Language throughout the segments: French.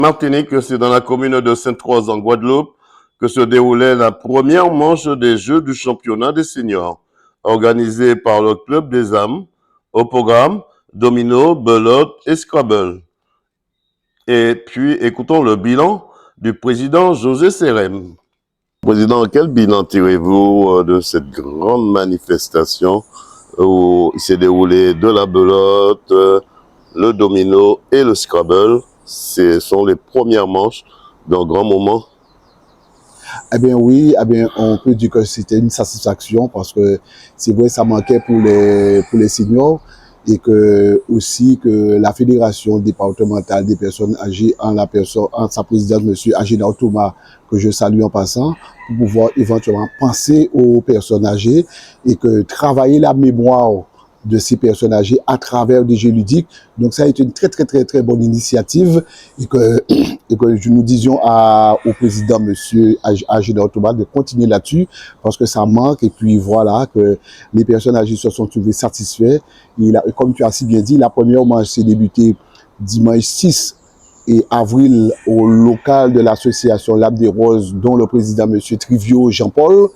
Martinique, c'est dans la commune de Sainte-Rose en Guadeloupe que se déroulait la première manche des Jeux du championnat des seniors, organisée par le Club des âmes, au programme domino, belote et scrabble. Et puis, écoutons le bilan du président José Serem. Président, quel bilan tirez-vous de cette grande manifestation où il s'est déroulé de la belote, le domino et le scrabble? Ce sont les premières manches d'un grand moment. Eh bien oui, eh bien, on peut dire que c'était une satisfaction parce que c'est vrai, ça manquait pour les seniors et que aussi que la fédération départementale des personnes âgées en sa présidente, monsieur Agénor Thomas, que je salue en passant, pour pouvoir éventuellement penser aux personnes âgées et que travailler la mémoire de ces personnes âgées à travers des jeux ludiques. Donc ça a été une très bonne initiative et que nous disions au président monsieur Agénor Thomas de continuer là-dessus parce que ça manque et puis voilà que les personnes âgées se sont trouvées satisfaites. Et comme tu as si bien dit, la première manche s'est débutée dimanche 6 et avril au local de l'association L'Âme des Roses dont le président monsieur Trivio Jean-Paul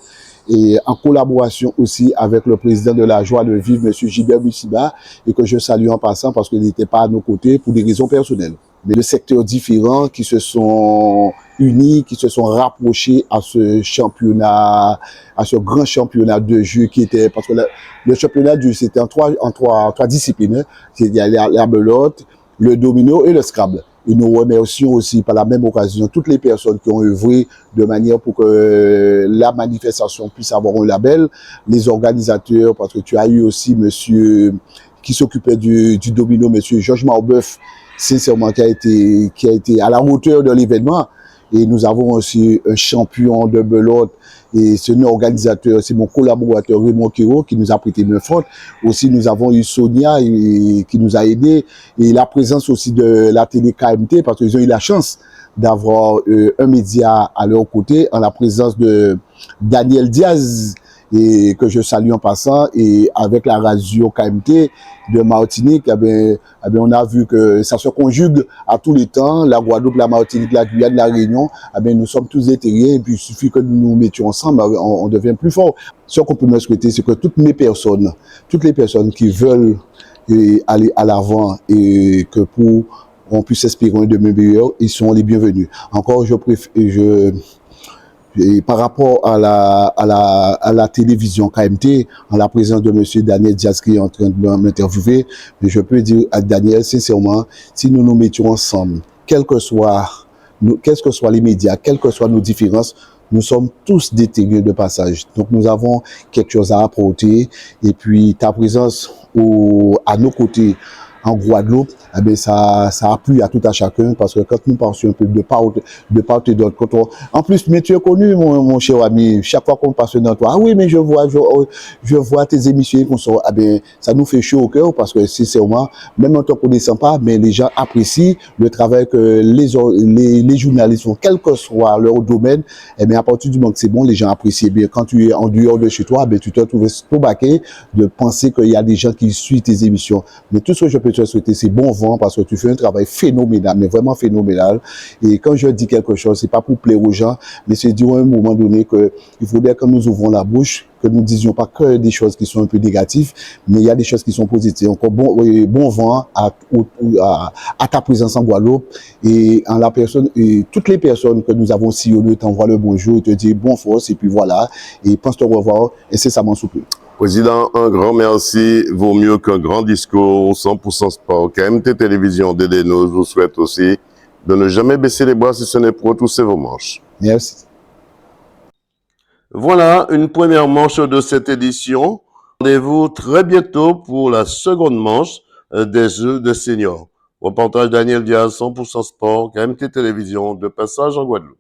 et en collaboration aussi avec le président de la Joie de Vivre, M. Gilbert Bussiba, et que je salue en passant parce qu'il n'était pas à nos côtés pour des raisons personnelles. Mais le secteur différent qui se sont unis, qui se sont rapprochés à ce championnat, à ce grand championnat de jeu qui était, parce que le championnat de jeu c'était en trois disciplines, c'est la belote, le domino et le scrabble. Et nous remercions aussi par la même occasion toutes les personnes qui ont œuvré de manière pour que la manifestation puisse avoir un label, les organisateurs, parce que tu as eu aussi monsieur qui s'occupait du domino, monsieur Georges Marbeuf, sincèrement, qui a été à la hauteur de l'événement. Et nous avons aussi un champion de belote et c'est un organisateur, c'est mon collaborateur Raymond Kiro qui nous a prêté main forte. Aussi, nous avons eu Sonia qui nous a aidés et la présence aussi de la télé KMT parce qu'ils ont eu la chance d'avoir un média à leur côté en la présence de Daniel Diaz et que je salue en passant et avec la radio KMT de Martinique, eh bien, on a vu que ça se conjugue à tous les temps, la Guadeloupe, la Martinique, la Guyane, la Réunion, eh bien, nous sommes tous éthérés et puis il suffit que nous nous mettions ensemble, on devient plus fort. Ce qu'on peut me souhaiter, c'est que toutes les personnes qui veulent aller à l'avant et que on puisse espérer un demain meilleur, ils sont les bienvenus. Encore, et par rapport à la télévision KMT, en la présence de monsieur Daniel Diaz qui est en train de m'interviewer, je peux dire à Daniel, sincèrement, si nous nous mettions ensemble, quels que soient les médias, quelles que soient nos différences, nous sommes tous des témoins de passage. Donc nous avons quelque chose à apporter et puis ta présence à nos côtés en Guadeloupe, eh bien, ça appuie à tout à chacun parce que quand nous passons un peu de part et d'autre, en plus, mais tu es connu, mon cher ami, chaque fois qu'on passe dans toi, ah oui, mais je vois tes émissions qu'on sort, eh bien, ça nous fait chaud au cœur parce que sincèrement, même en tant qu'on ne descend pas, mais les gens apprécient le travail que les journalistes font, quel que soit leur domaine, eh bien, à partir du moment que c'est bon, les gens apprécient. Eh bien, quand tu es en dehors de chez toi, eh bien, tu te trouves stomaqué de penser qu'il y a des gens qui suivent tes émissions. Mais tout ce que je peux te souhaiter, c'est bon vent parce que tu fais un travail phénoménal, mais vraiment phénoménal. Et quand je dis quelque chose, c'est pas pour plaire aux gens, mais c'est dire à un moment donné que il faudrait que nous ouvrons la bouche, que nous disions pas que des choses qui sont un peu négatives, mais il y a des choses qui sont positives. Encore bon vent à ta présence en Guadeloupe et en la personne et toutes les personnes que nous avons sillonnées t'envoient le bonjour et te disent bon force et puis voilà et pense te revoir incessamment sous peu. Président, un grand merci vaut mieux qu'un grand discours 100% sport. KMT Télévision d'Edenos vous souhaite aussi de ne jamais baisser les bras si ce n'est pour retrousser vos manches. Merci. Voilà une première manche de cette édition. Rendez-vous très bientôt pour la seconde manche des Jeux de seniors. Reportage Daniel Diaz, 100% sport, KMT Télévision, de passage en Guadeloupe.